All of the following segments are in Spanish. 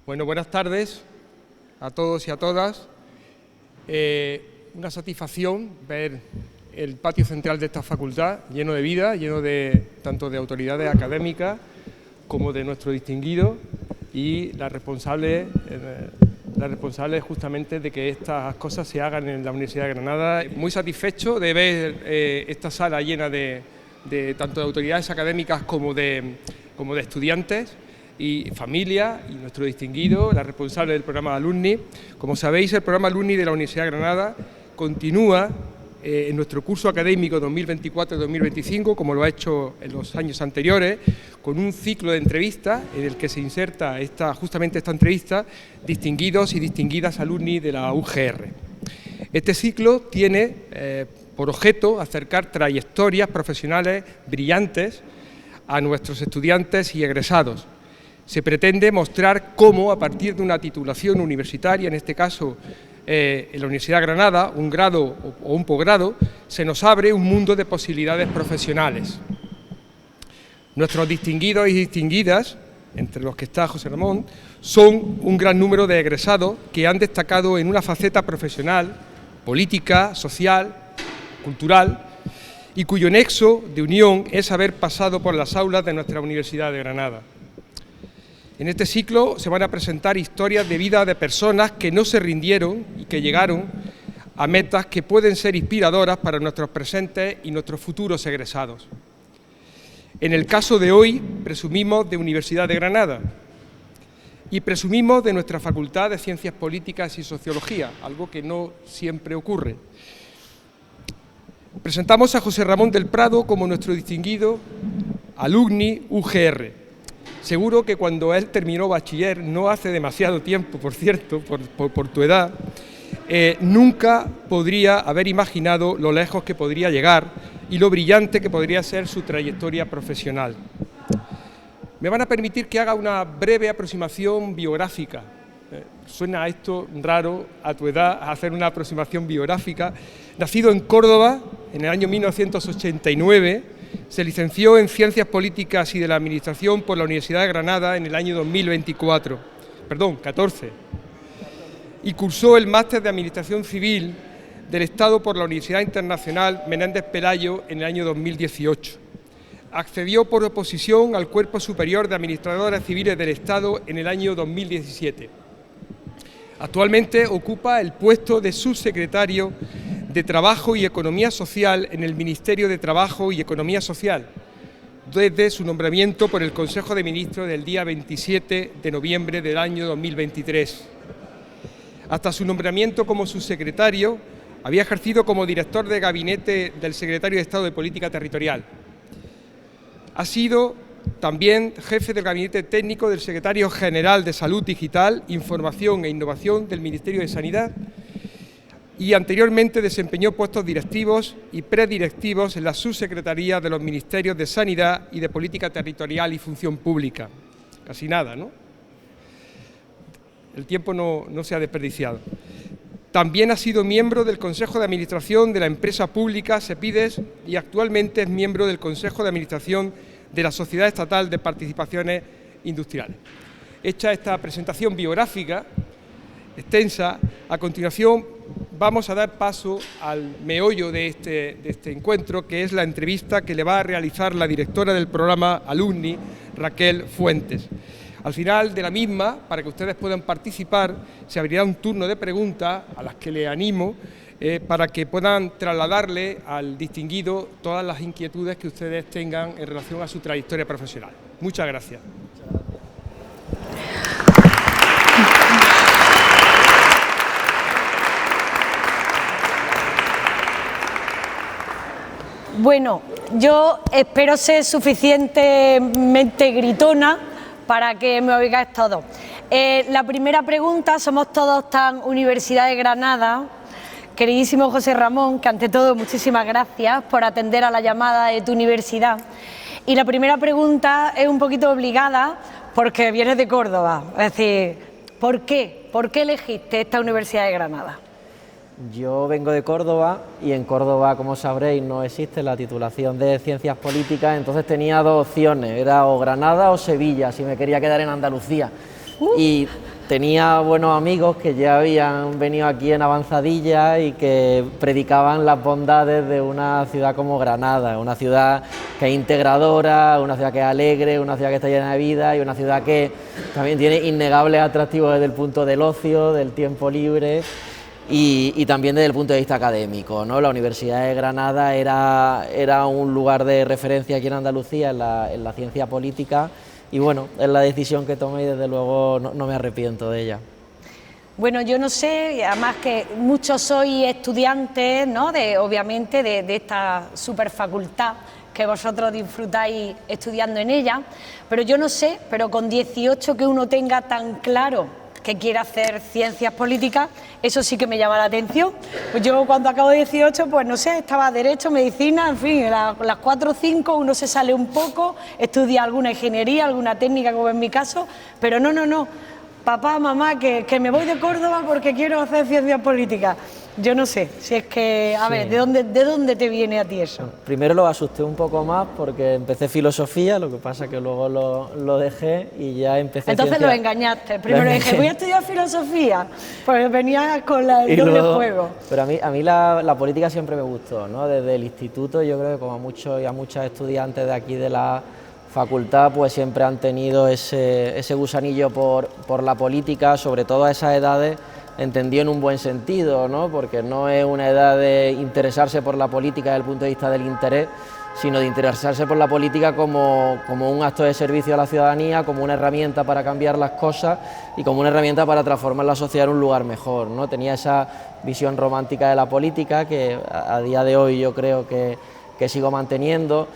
Bueno, buenas tardes a todos y a todas. Una satisfacción ver el patio central de esta facultad lleno de vida, lleno tanto de autoridades académicas como de nuestro distinguido y las responsables justamente de que estas cosas se hagan en la Universidad de Granada. Muy satisfecho de ver esta sala llena tanto de autoridades académicas como de estudiantes y familia, y nuestro distinguido, la responsable del programa Alumni. Como sabéis, el programa Alumni de la Universidad de Granada continúa en nuestro curso académico 2024-2025, como lo ha hecho en los años anteriores, con un ciclo de entrevistas en el que se inserta justamente esta entrevista, distinguidos y distinguidas alumni de la UGR. Este ciclo tiene por objeto acercar trayectorias profesionales brillantes a nuestros estudiantes y egresados. Se pretende mostrar cómo, a partir de una titulación universitaria, en este caso en la Universidad de Granada, un grado o un posgrado, se nos abre un mundo de posibilidades profesionales. Nuestros distinguidos y distinguidas, entre los que está José Ramón, son un gran número de egresados que han destacado en una faceta profesional, política, social, cultural, y cuyo nexo de unión es haber pasado por las aulas de nuestra Universidad de Granada. En este ciclo se van a presentar historias de vida de personas que no se rindieron y que llegaron a metas que pueden ser inspiradoras para nuestros presentes y nuestros futuros egresados. En el caso de hoy, presumimos de Universidad de Granada y presumimos de nuestra Facultad de Ciencias Políticas y Sociología, algo que no siempre ocurre. Presentamos a José Ramón del Prado como nuestro distinguido alumni UGR. Seguro que cuando él terminó bachiller, no hace demasiado tiempo, por cierto, por tu edad, nunca podría haber imaginado lo lejos que podría llegar y lo brillante que podría ser su trayectoria profesional. Me van a permitir que haga una breve aproximación biográfica. Suena esto raro a tu edad, hacer una aproximación biográfica. Nacido en Córdoba en el año 1989, se licenció en Ciencias Políticas y de la Administración por la Universidad de Granada en el año 14, y cursó el máster de Administración Civil del Estado por la Universidad Internacional Menéndez Pelayo en el año 2018. Accedió por oposición al Cuerpo Superior de Administradores Civiles del Estado en el año 2017. Actualmente ocupa el puesto de subsecretario de Trabajo y Economía Social en el Ministerio de Trabajo y Economía Social, desde su nombramiento por el Consejo de Ministros del día 27 de noviembre del año 2023. Hasta su nombramiento como subsecretario, había ejercido como director de gabinete del secretario de Estado de Política Territorial. Ha sido también jefe del gabinete técnico del secretario general de Salud Digital, Información e Innovación del Ministerio de Sanidad, y anteriormente desempeñó puestos directivos y predirectivos en la subsecretaría de los Ministerios de Sanidad y de Política Territorial y Función Pública. Casi nada, ¿no? El tiempo no se ha desperdiciado. También ha sido miembro del Consejo de Administración de la empresa pública Sepides y actualmente es miembro del Consejo de Administración de la Sociedad Estatal de Participaciones Industriales. Hecha esta presentación biográfica extensa, a continuación vamos a dar paso al meollo de este encuentro, que es la entrevista que le va a realizar la directora del programa Alumni, Raquel Fuentes. Al final de la misma, para que ustedes puedan participar, se abrirá un turno de preguntas a las que le animo para que puedan trasladarle al distinguido todas las inquietudes que ustedes tengan en relación a su trayectoria profesional. Muchas gracias. Bueno, yo espero ser suficientemente gritona para que me oigáis todos. La primera pregunta, somos todos tan Universidad de Granada. Queridísimo José Ramón, que ante todo muchísimas gracias por atender a la llamada de tu universidad. Y la primera pregunta es un poquito obligada porque vienes de Córdoba. Es decir, ¿por qué? ¿Por qué elegiste esta Universidad de Granada? Yo vengo de Córdoba y en Córdoba, como sabréis, no existe la titulación de Ciencias Políticas, entonces tenía dos opciones, era o Granada o Sevilla, si me quería quedar en Andalucía. Y tenía buenos amigos que ya habían venido aquí en avanzadilla y que predicaban las bondades de una ciudad como Granada, una ciudad que es integradora, una ciudad que es alegre, una ciudad que está llena de vida y una ciudad que también tiene innegables atractivos desde el punto del ocio, del tiempo libre y también desde el punto de vista académico, ¿no? La Universidad de Granada era un lugar de referencia aquí en Andalucía en la ciencia política. Y bueno, es la decisión que tomé y desde luego no me arrepiento de ella. Bueno, yo no sé, además que muchos sois estudiantes, ¿no? Obviamente de esta superfacultad que vosotros disfrutáis estudiando en ella, pero yo no sé, pero con 18 que uno tenga tan claro que quiere hacer ciencias políticas, eso sí que me llama la atención. Pues yo cuando acabo de 18, pues no sé, estaba Derecho, Medicina, en fin, las 4 o 5 uno se sale un poco, estudia alguna ingeniería, alguna técnica, como en mi caso, pero no, papá, mamá, que me voy de Córdoba porque quiero hacer ciencias políticas. Yo no sé, si es que, a ver, ¿de dónde te viene a ti eso? Primero lo asusté un poco más porque empecé filosofía, lo que pasa que luego lo dejé y ya empecé Entonces ciencia. lo engañaste, primero dije, voy a estudiar filosofía, pues venías con el doble juego. Pero a mí la política siempre me gustó, ¿no? Desde el instituto yo creo que como a muchos y a muchas estudiantes de aquí de la facultad pues siempre han tenido ese gusanillo por la política, sobre todo a esas edades, entendido en un buen sentido, ¿no? Porque no es una edad de interesarse por la política desde el punto de vista del interés, sino de interesarse por la política como un acto de servicio a la ciudadanía, como una herramienta para cambiar las cosas y como una herramienta para transformar la sociedad en un lugar mejor, ¿no? Tenía esa visión romántica de la política que a día de hoy yo creo que sigo manteniendo.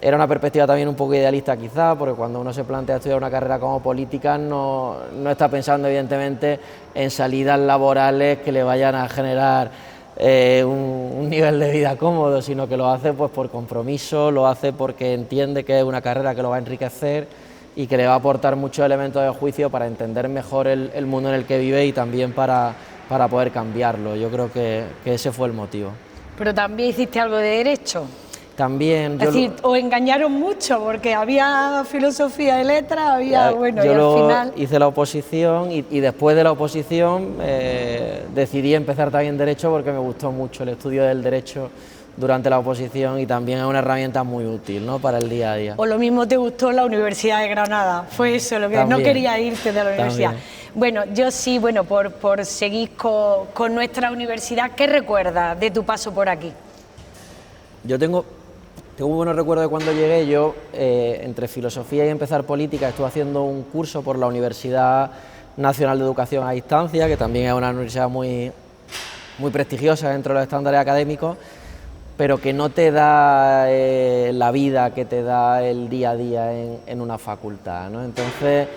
Era una perspectiva también un poco idealista quizá, porque cuando uno se plantea estudiar una carrera como política no está pensando evidentemente en salidas laborales que le vayan a generar un nivel de vida cómodo, sino que lo hace pues por compromiso, lo hace porque entiende que es una carrera que lo va a enriquecer y que le va a aportar muchos elementos de juicio para entender mejor el mundo en el que vive y también para poder cambiarlo. Yo creo que ese fue el motivo. Pero también hiciste algo de Derecho. También. Es decir, os engañaron mucho porque había filosofía y letras, había, bueno, y al final... hice la oposición y después de la oposición decidí empezar también Derecho porque me gustó mucho el estudio del Derecho durante la oposición y también es una herramienta muy útil, ¿no? Para el día a día. O lo mismo te gustó la Universidad de Granada, fue eso, lo que también, no quería irte de la universidad. También. Bueno, yo sí, bueno, por seguir con nuestra universidad, ¿qué recuerdas de tu paso por aquí? Yo tengo muy buenos recuerdos de cuando llegué. Yo, entre filosofía y empezar política, estuve haciendo un curso por la Universidad Nacional de Educación a Distancia, que también es una universidad muy prestigiosa dentro de los estándares académicos, pero que no te da la vida que te da el día a día en una facultad, ¿no? Entonces,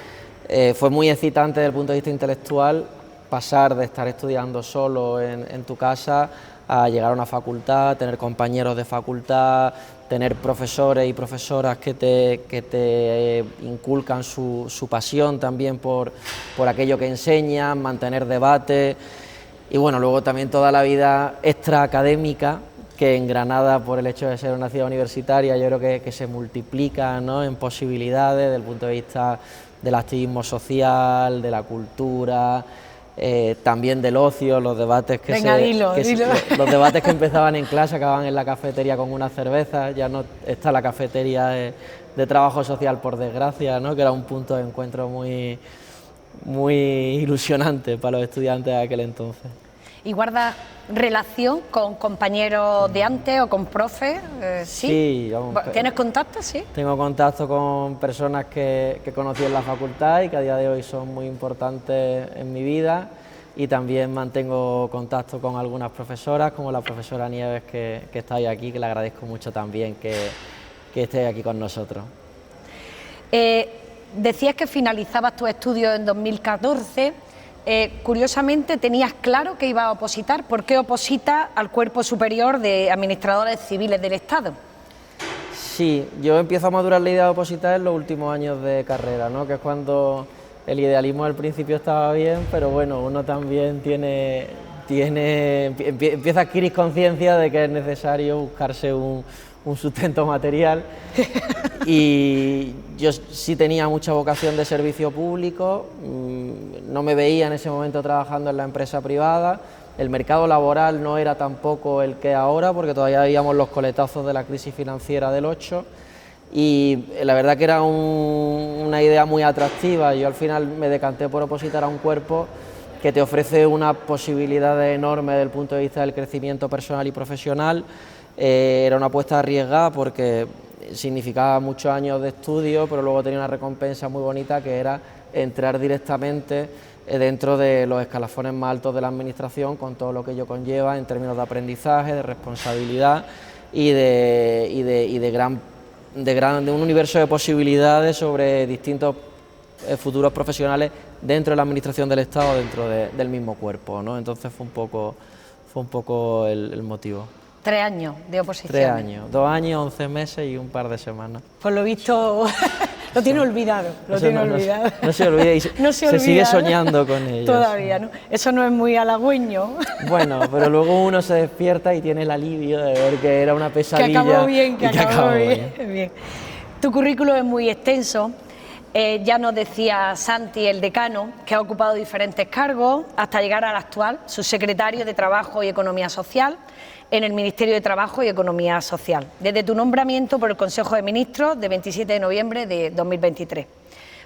fue muy excitante desde el punto de vista intelectual pasar de estar estudiando solo en tu casa a llegar a una facultad, tener compañeros de facultad, tener profesores y profesoras que te inculcan su pasión también por aquello que enseñan, mantener debate y bueno, luego también toda la vida extraacadémica que en Granada, por el hecho de ser una ciudad universitaria, yo creo que se multiplica, ¿no? En posibilidades desde el punto de vista del activismo social, de la cultura, también del ocio, los debates los debates que empezaban en clase acababan en la cafetería con una cerveza. Ya no está la cafetería de trabajo social, por desgracia, ¿no? Que era un punto de encuentro muy ilusionante para los estudiantes de aquel entonces. ¿Y guardas relación con compañeros de antes o con profes? Sí. ¿Tienes contacto? Sí. Tengo contacto con personas que conocí en la facultad y que a día de hoy son muy importantes en mi vida, y también mantengo contacto con algunas profesoras, como la profesora Nieves que está hoy aquí, que le agradezco mucho también que esté aquí con nosotros. Decías que finalizabas tus estudios en 2014. Curiosamente, tenías claro que ibas a opositar. ¿Por qué opositas al Cuerpo Superior de Administradores Civiles del Estado? Sí, yo empiezo a madurar la idea de opositar en los últimos años de carrera, ¿no? Que es cuando el idealismo al principio estaba bien, pero bueno, uno también empieza a adquirir conciencia de que es necesario buscarse un un sustento material. Y yo sí tenía mucha vocación de servicio público, no me veía en ese momento trabajando en la empresa privada. El mercado laboral no era tampoco el que ahora, porque todavía veíamos los coletazos de la crisis financiera del 8, y la verdad que era una idea muy atractiva. Yo al final me decanté por opositar a un cuerpo que te ofrece una posibilidad enorme desde el punto de vista del crecimiento personal y profesional. Era una apuesta arriesgada porque significaba muchos años de estudio, pero luego tenía una recompensa muy bonita, que era entrar directamente dentro de los escalafones más altos de la administración, con todo lo que ello conlleva en términos de aprendizaje, de responsabilidad y de un universo de posibilidades sobre distintos futuros profesionales dentro de la administración del Estado, dentro del mismo cuerpo, ¿no? Entonces fue un poco el motivo. 3 años de oposición. 3 años, 2 años, 11 meses y un par de semanas. Por lo visto, lo tiene olvidado. No se olvida y se sigue soñando con ello. Todavía, ¿no? Eso no es muy halagüeño. Bueno, pero luego uno se despierta y tiene el alivio de ver que era una pesadilla. Que acabó bien. Tu currículo es muy extenso. Ya nos decía Santi, el decano, que ha ocupado diferentes cargos hasta llegar al actual, subsecretario de Trabajo y Economía Social en el Ministerio de Trabajo y Economía Social, desde tu nombramiento por el Consejo de Ministros de 27 de noviembre de 2023.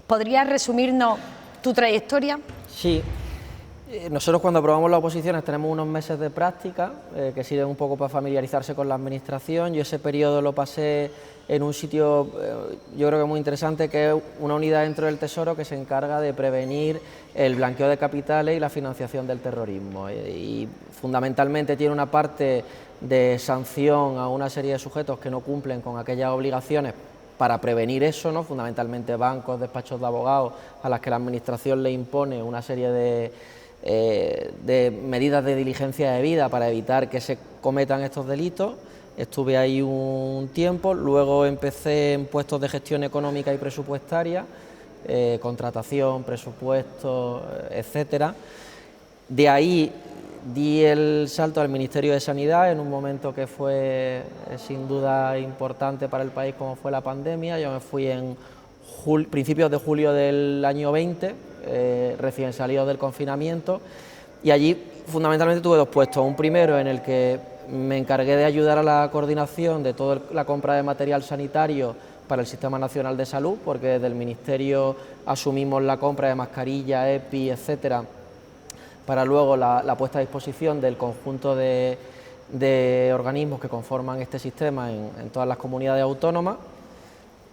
¿Podrías resumirnos tu trayectoria? Sí. Nosotros cuando aprobamos las oposiciones tenemos unos meses de práctica que sirven un poco para familiarizarse con la administración. Yo ese periodo lo pasé en un sitio, yo creo que muy interesante, que es una unidad dentro del Tesoro que se encarga de prevenir el blanqueo de capitales y la financiación del terrorismo. Y fundamentalmente tiene una parte de sanción a una serie de sujetos que no cumplen con aquellas obligaciones para prevenir eso, ¿no? Fundamentalmente bancos, despachos de abogados, a las que la administración le impone una serie de medidas de diligencia debida para evitar que se cometan estos delitos. Estuve ahí un tiempo, luego empecé en puestos de gestión económica y presupuestaria, contratación, presupuestos, etcétera. De ahí di el salto al Ministerio de Sanidad en un momento que fue sin duda importante para el país, como fue la pandemia. Yo me fui en principios de julio del año 20, recién salido del confinamiento, y allí fundamentalmente tuve 2 puestos. Un primero en el que me encargué de ayudar a la coordinación de toda la compra de material sanitario para el Sistema Nacional de Salud, porque desde el Ministerio asumimos la compra de mascarillas, EPI, etcétera, para luego la puesta a disposición del conjunto de organismos que conforman este sistema en todas las comunidades autónomas.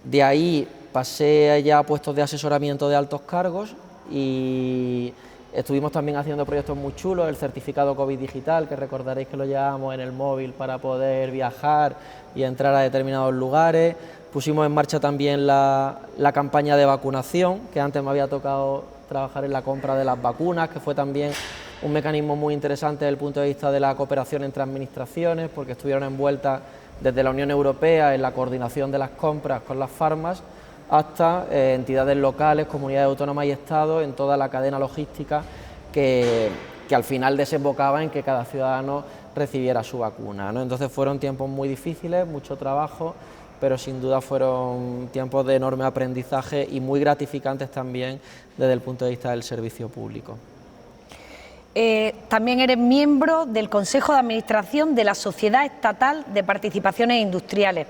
De ahí pasé ya a puestos de asesoramiento de altos cargos y estuvimos también haciendo proyectos muy chulos, el certificado COVID digital, que recordaréis que lo llevábamos en el móvil para poder viajar y entrar a determinados lugares. Pusimos en marcha también la campaña de vacunación, que antes me había tocado trabajar en la compra de las vacunas, que fue también un mecanismo muy interesante desde el punto de vista de la cooperación entre administraciones, porque estuvieron envueltas desde la Unión Europea en la coordinación de las compras con las farmas, hasta entidades locales, comunidades autónomas y estados, en toda la cadena logística que al final desembocaba en que cada ciudadano recibiera su vacuna, ¿no? Entonces fueron tiempos muy difíciles, mucho trabajo, pero sin duda fueron tiempos de enorme aprendizaje y muy gratificantes también desde el punto de vista del servicio público. También eres miembro del Consejo de Administración de la Sociedad Estatal de Participaciones Industriales.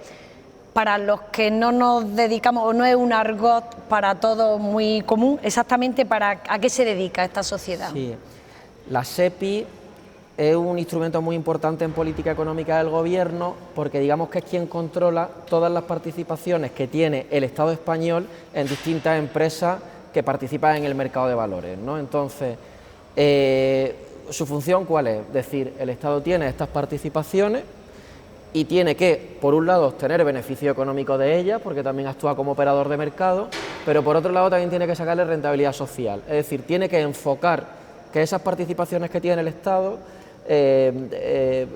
Para los que no nos dedicamos, o no es un argot para todos muy común, exactamente ¿a qué se dedica esta sociedad? Sí, la SEPI es un instrumento muy importante en política económica del Gobierno, porque digamos que es quien controla todas las participaciones que tiene el Estado español en distintas empresas que participan en el mercado de valores, ¿no? Entonces, ¿su función cuál es? Es decir, el Estado tiene estas participaciones y tiene que, por un lado, obtener beneficio económico de ellas, porque también actúa como operador de mercado, pero por otro lado también tiene que sacarle rentabilidad social, es decir, tiene que enfocar que esas participaciones que tiene el Estado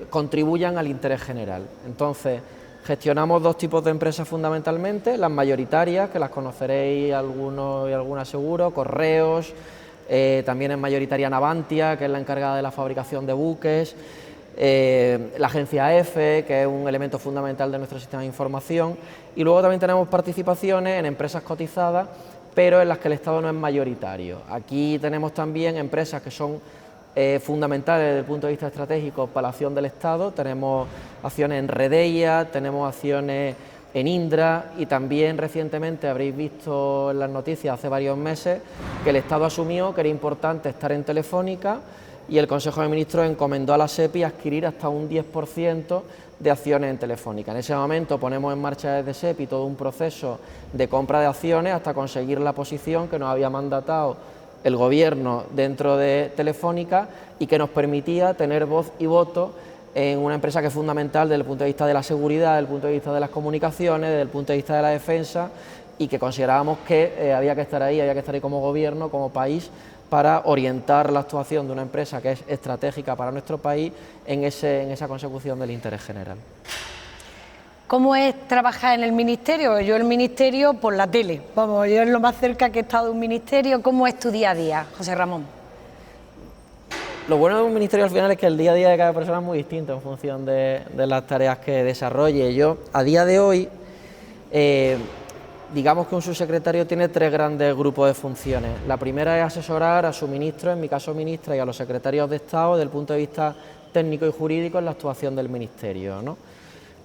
contribuyan al interés general. Entonces, gestionamos 2 tipos de empresas fundamentalmente, las mayoritarias, que las conoceréis algunos y algunas seguro, Correos, también es mayoritaria Navantia, que es la encargada de la fabricación de buques, la agencia EFE, que es un elemento fundamental de nuestro sistema de información, y luego también tenemos participaciones en empresas cotizadas, pero en las que el Estado no es mayoritario. Aquí tenemos también empresas que son fundamentales desde el punto de vista estratégico para la acción del Estado. Tenemos acciones en Redeia, tenemos acciones en Indra, y también recientemente habréis visto en las noticias hace varios meses que el Estado asumió que era importante estar en Telefónica, y el Consejo de Ministros encomendó a la SEPI adquirir hasta un 10% de acciones en Telefónica. En ese momento ponemos en marcha desde SEPI todo un proceso de compra de acciones hasta conseguir la posición que nos había mandatado el Gobierno dentro de Telefónica y que nos permitía tener voz y voto en una empresa que es fundamental desde el punto de vista de la seguridad, desde el punto de vista de las comunicaciones, desde el punto de vista de la defensa, y que considerábamos que había que estar ahí como Gobierno, como país, para orientar la actuación de una empresa que es estratégica para nuestro país en esa consecución del interés general. ¿Cómo es trabajar en el Ministerio? Yo el Ministerio por la tele, vamos, yo es lo más cerca que he estado de un ministerio. ¿Cómo es tu día a día, José Ramón? Lo bueno de un ministerio al final es que el día a día de cada persona es muy distinto en función de las tareas que desarrolle. Yo, a día de hoy, digamos que un subsecretario tiene tres grandes grupos de funciones. La primera es asesorar a su ministro, en mi caso ministra, y a los secretarios de Estado desde el punto de vista técnico y jurídico en la actuación del ministerio, ¿no?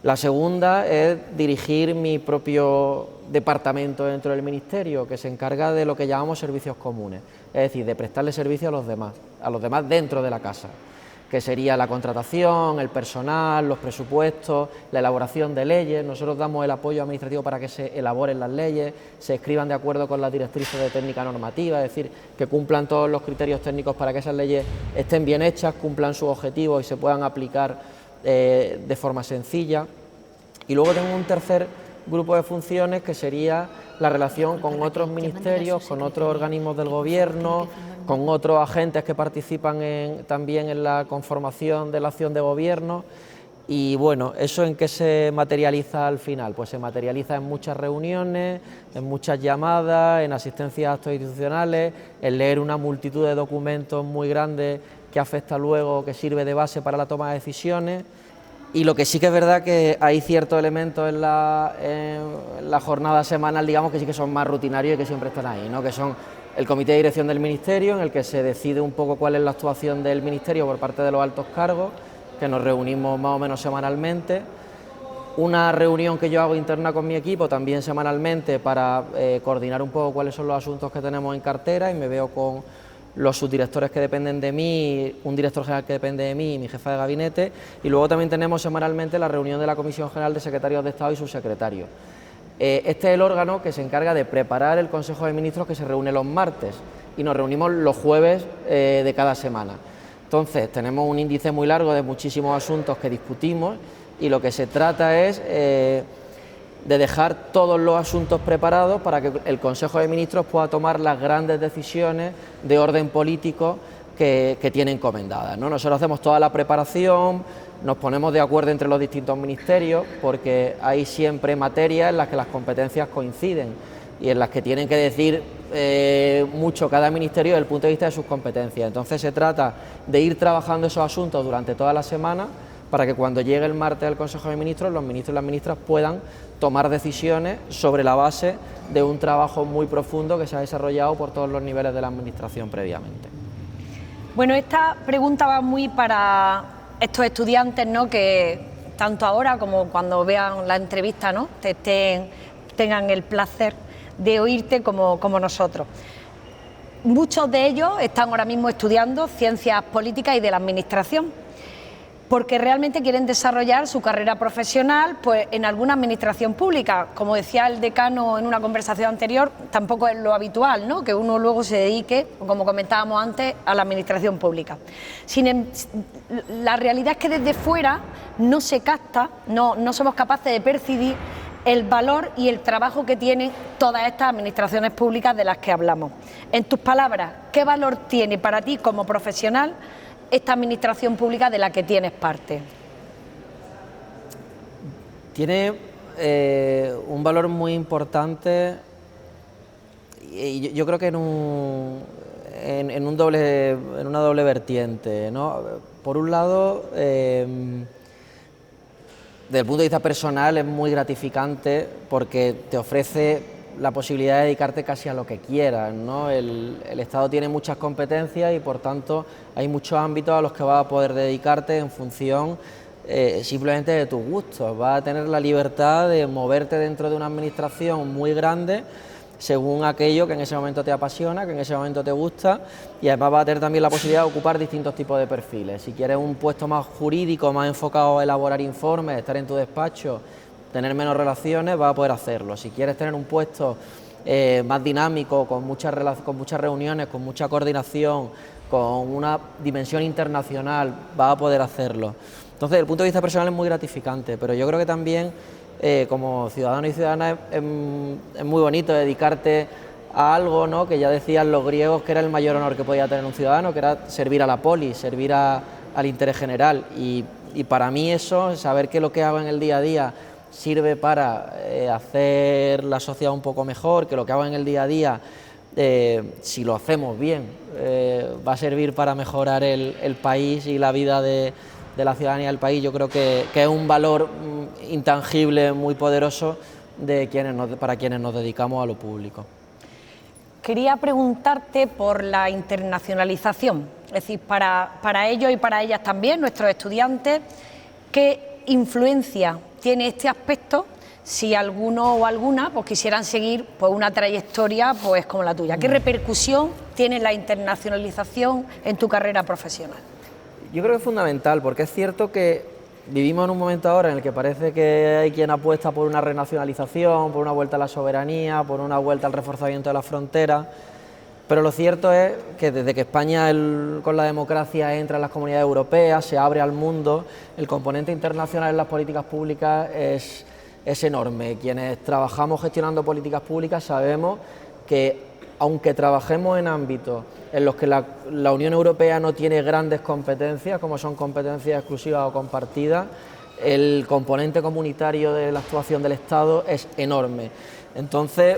La segunda es dirigir mi propio departamento dentro del ministerio, que se encarga de lo que llamamos servicios comunes, es decir, de prestarle servicio a los demás dentro de la casa, que sería la contratación, el personal, los presupuestos, la elaboración de leyes. Nosotros damos el apoyo administrativo para que se elaboren las leyes, se escriban de acuerdo con las directrices de técnica normativa, es decir, que cumplan todos los criterios técnicos para que esas leyes estén bien hechas, cumplan sus objetivos y se puedan aplicar de forma sencilla. Y luego tengo un tercer grupo de funciones que sería la relación con otros ministerios, con otros organismos del Gobierno, con otros agentes que participan también en la conformación de la acción de Gobierno. Y bueno, ¿eso en qué se materializa al final? Pues se materializa en muchas reuniones, en muchas llamadas, en asistencia a actos institucionales, en leer una multitud de documentos muy grandes que afecta luego, que sirve de base para la toma de decisiones. Y lo que sí que es verdad que hay ciertos elementos en la jornada semanal, digamos, que sí que son más rutinarios y que siempre están ahí, ¿no? Que son el comité de dirección del Ministerio, en el que se decide un poco cuál es la actuación del Ministerio por parte de los altos cargos, que nos reunimos más o menos semanalmente. Una reunión que yo hago interna con mi equipo también semanalmente para coordinar un poco cuáles son los asuntos que tenemos en cartera, y me veo con los subdirectores que dependen de mí, un director general que depende de mí y mi jefa de gabinete. Y luego también tenemos semanalmente la reunión de la Comisión General de Secretarios de Estado y subsecretarios. Este es el órgano que se encarga de preparar el Consejo de Ministros, que se reúne los martes, y nos reunimos los jueves de cada semana. Entonces tenemos un índice muy largo de muchísimos asuntos que discutimos, y lo que se trata es de dejar todos los asuntos preparados para que el Consejo de Ministros pueda tomar las grandes decisiones de orden político que tiene encomendadas, ¿no? Nosotros hacemos toda la preparación, nos ponemos de acuerdo entre los distintos ministerios, porque hay siempre materias en las que las competencias coinciden y en las que tienen que decir mucho cada ministerio desde el punto de vista de sus competencias. Entonces se trata de ir trabajando esos asuntos durante toda la semana, para que cuando llegue el martes al Consejo de Ministros, los ministros y las ministras puedan tomar decisiones sobre la base de un trabajo muy profundo que se ha desarrollado por todos los niveles de la Administración previamente. Bueno, esta pregunta va muy para estos estudiantes, ¿no?, que tanto ahora como cuando vean la entrevista, ¿no?, tengan el placer de oírte como nosotros. Muchos de ellos están ahora mismo estudiando Ciencias Políticas y de la Administración, porque realmente quieren desarrollar su carrera profesional pues en alguna administración pública. Como decía el decano en una conversación anterior, tampoco es lo habitual, ¿no?, que uno luego se dedique, como comentábamos antes, a la administración pública. La realidad es que desde fuera no se capta, no somos capaces de percibir el valor y el trabajo que tienen todas estas administraciones públicas de las que hablamos. En tus palabras, ¿qué valor tiene para ti como profesional esta administración pública de la que tienes parte? Tiene un valor muy importante, y yo creo que en en una doble vertiente, ¿no? Por un lado, desde el punto de vista personal es muy gratificante porque te ofrece la posibilidad de dedicarte casi a lo que quieras, ¿no? El Estado tiene muchas competencias y por tanto hay muchos ámbitos a los que vas a poder dedicarte en función simplemente de tus gustos. Vas a tener la libertad de moverte dentro de una administración muy grande según aquello que en ese momento te apasiona, que en ese momento te gusta, y además vas a tener también la posibilidad de ocupar distintos tipos de perfiles. Si quieres un puesto más jurídico, más enfocado a elaborar informes, estar en tu despacho, tener menos relaciones, vas a poder hacerlo. Si quieres tener un puesto más dinámico, con muchas reuniones, con mucha coordinación, con una dimensión internacional, vas a poder hacerlo. Entonces, desde el punto de vista personal es muy gratificante, pero yo creo que también como ciudadano y ciudadana es muy bonito dedicarte a algo, ¿no?, que ya decían los griegos que era el mayor honor que podía tener un ciudadano, que era servir a la polis, servir al interés general. Y para mí eso, saber que lo que hago en el día a día sirve para hacer la sociedad un poco mejor, que lo que hago en el día a día, si lo hacemos bien, va a servir para mejorar el país y la vida de la ciudadanía del país, yo creo que es un valor intangible, muy poderoso para quienes nos dedicamos a lo público. Quería preguntarte por la internacionalización, es decir, para ellos y para ellas también, nuestros estudiantes, ¿qué influencia tiene este aspecto si alguno o alguna pues quisieran seguir pues una trayectoria pues como la tuya? ¿Qué repercusión tiene la internacionalización en tu carrera profesional? Yo creo que es fundamental, porque es cierto que vivimos en un momento ahora en el que parece que hay quien apuesta por una renacionalización, por una vuelta a la soberanía, por una vuelta al reforzamiento de la frontera, pero lo cierto es que desde que España con la democracia entra en las comunidades europeas, se abre al mundo, el componente internacional en las políticas públicas es enorme. Quienes trabajamos gestionando políticas públicas sabemos que aunque trabajemos en ámbitos en los que la Unión Europea no tiene grandes competencias, como son competencias exclusivas o compartidas, el componente comunitario de la actuación del Estado es enorme. Entonces,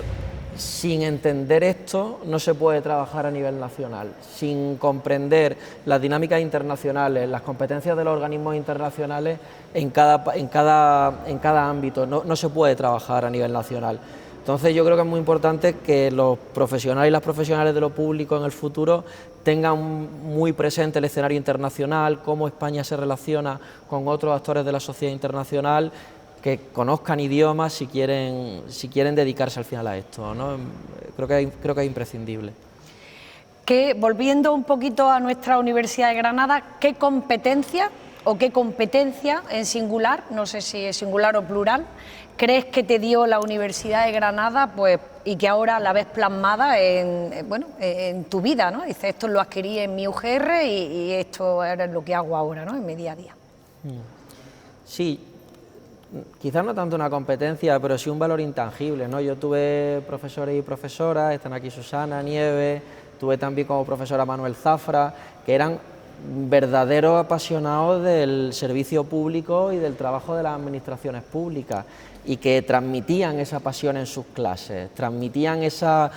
sin entender esto, no se puede trabajar a nivel nacional. Sin comprender las dinámicas internacionales, las competencias de los organismos internacionales en cada ámbito, no se puede trabajar a nivel nacional. Entonces yo creo que es muy importante que los profesionales y las profesionales de lo público en el futuro tengan muy presente el escenario internacional, cómo España se relaciona con otros actores de la sociedad internacional, que conozcan idiomas si quieren dedicarse al final a esto, ¿no? Creo que es imprescindible. Volviendo un poquito a nuestra Universidad de Granada, ¿qué competencia o qué competencia en singular, no sé si es singular o plural, crees que te dio la Universidad de Granada pues, y que ahora la ves plasmada en tu vida, ¿no? Dices, esto lo adquirí en mi UGR y esto es lo que hago ahora, ¿no?, en mi día a día. Sí, quizás no tanto una competencia, pero sí un valor intangible, ¿no? Yo tuve profesores y profesoras, están aquí Susana, Nieves, tuve también como profesora Manuel Zafra, que eran verdaderos apasionados del servicio público y del trabajo de las administraciones públicas y que transmitían esa pasión en sus clases, transmitían esa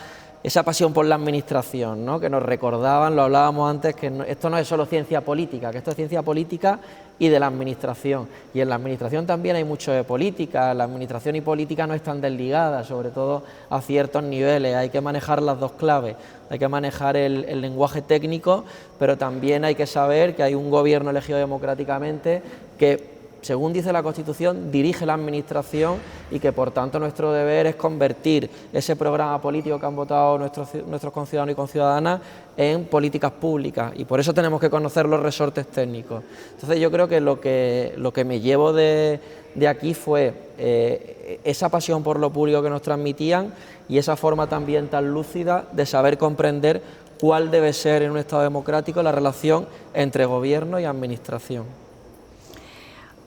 pasión por la administración, ¿no?, que nos recordaban, lo hablábamos antes, que esto no es solo ciencia política, que esto es ciencia política y de la administración. Y en la administración también hay mucho de política, la administración y política no están desligadas, sobre todo a ciertos niveles, hay que manejar las dos claves, hay que manejar el lenguaje técnico, pero también hay que saber que hay un gobierno elegido democráticamente que, según dice la Constitución, dirige la administración y que por tanto nuestro deber es convertir ese programa político que han votado nuestros conciudadanos y conciudadanas en políticas públicas, y por eso tenemos que conocer los resortes técnicos. Entonces yo creo que lo que me llevo de aquí fue esa pasión por lo público que nos transmitían y esa forma también tan lúcida de saber comprender cuál debe ser en un Estado democrático la relación entre gobierno y administración.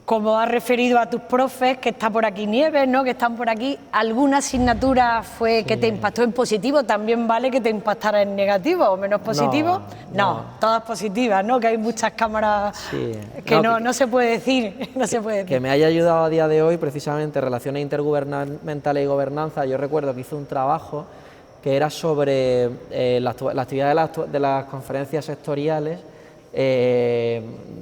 Como has referido a tus profes, que está por aquí Nieves, ¿no?, que están por aquí, ¿alguna asignatura fue que te impactó en positivo? También vale que te impactara en negativo o menos positivo. No, todas positivas, ¿no?, que hay muchas cámaras que no se puede decir, no se puede decir. Que me haya ayudado a día de hoy precisamente relaciones intergubernamentales y gobernanza. Yo recuerdo que hice un trabajo que era sobre la actividad de las conferencias sectoriales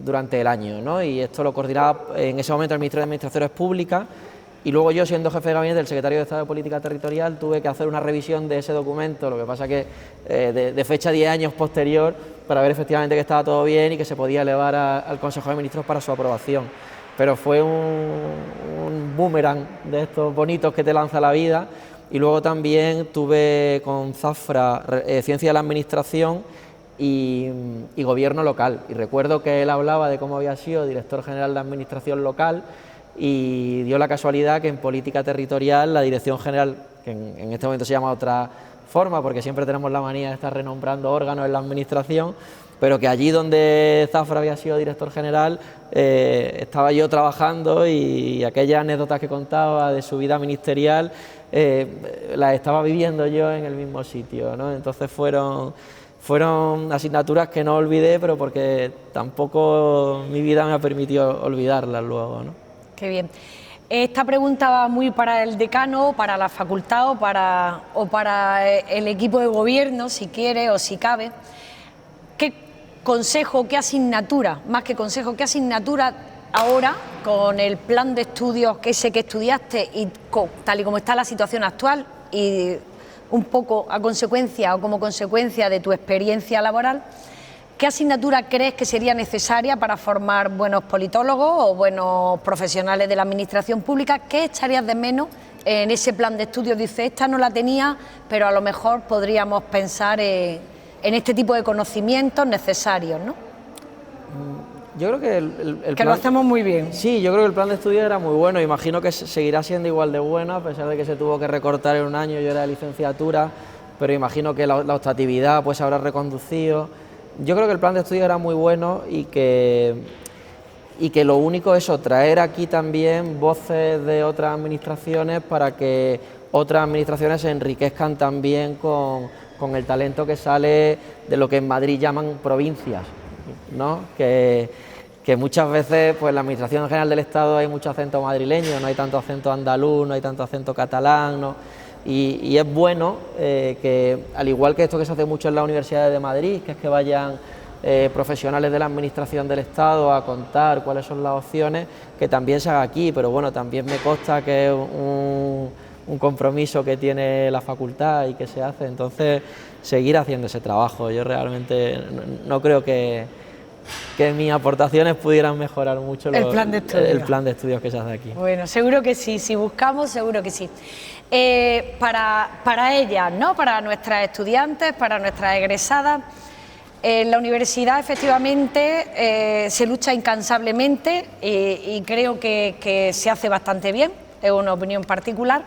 durante el año, ¿no? Y esto lo coordinaba en ese momento el Ministerio de Administraciones Públicas, y luego yo, siendo jefe de gabinete del secretario de Estado de Política Territorial, tuve que hacer una revisión de ese documento, lo que pasa que de fecha 10 años posterior, para ver efectivamente que estaba todo bien y que se podía elevar al Consejo de Ministros para su aprobación. Pero fue un boomerang de estos bonitos que te lanza la vida. Y luego también tuve con Zafra Ciencia de la Administración y Gobierno Local. Y recuerdo que él hablaba de cómo había sido director general de Administración Local, y dio la casualidad que en Política Territorial la Dirección General, que en este momento se llama otra forma, porque siempre tenemos la manía de estar renombrando órganos en la Administración, pero que allí donde Zafra había sido director general, estaba yo trabajando, y aquellas anécdotas que contaba de su vida ministerial las estaba viviendo yo en el mismo sitio, ¿no? Entonces fueron asignaturas que no olvidé, pero porque tampoco mi vida me ha permitido olvidarlas luego, ¿no? Qué bien. Esta pregunta va muy para el decano, para la facultad o para el equipo de gobierno, si quiere o si cabe. ¿Qué consejo, qué asignatura, más que consejo, qué asignatura ahora, con el plan de estudios que estudiaste y tal y como está la situación actual, y un poco a consecuencia o como consecuencia de tu experiencia laboral, qué asignatura crees que sería necesaria para formar buenos politólogos o buenos profesionales de la administración pública? ¿Qué echarías de menos en ese plan de estudios? Dice, esta no la tenía, pero a lo mejor podríamos pensar en este tipo de conocimientos necesarios, ¿no? Yo creo que el que lo hacemos muy bien. Sí, yo creo que el plan de estudios era muy bueno. Imagino que seguirá siendo igual de bueno, a pesar de que se tuvo que recortar en un año. Yo era de licenciatura, pero imagino que la optatividad pues habrá reconducido. Yo creo que el plan de estudios era muy bueno, y que lo único es traer aquí también voces de otras administraciones para que otras administraciones se enriquezcan también con el talento que sale de lo que en Madrid llaman provincias, ¿no? Que muchas veces pues en la Administración General del Estado hay mucho acento madrileño, no hay tanto acento andaluz, no hay tanto acento catalán, ¿no? Y es bueno que, al igual que esto que se hace mucho en las universidades de Madrid, que es que vayan profesionales de la Administración del Estado a contar cuáles son las opciones, que también se haga aquí. Pero bueno, también me consta que es un compromiso que tiene la facultad y que se hace, entonces seguir haciendo ese trabajo. Yo realmente no creo que mis aportaciones pudieran mejorar mucho el plan de estudios que se hace aquí. Bueno, seguro que sí, si buscamos, seguro que sí. Para ellas, ¿no? Para nuestras estudiantes, para nuestras egresadas, en la universidad efectivamente se lucha incansablemente, y creo que se hace bastante bien, es una opinión particular,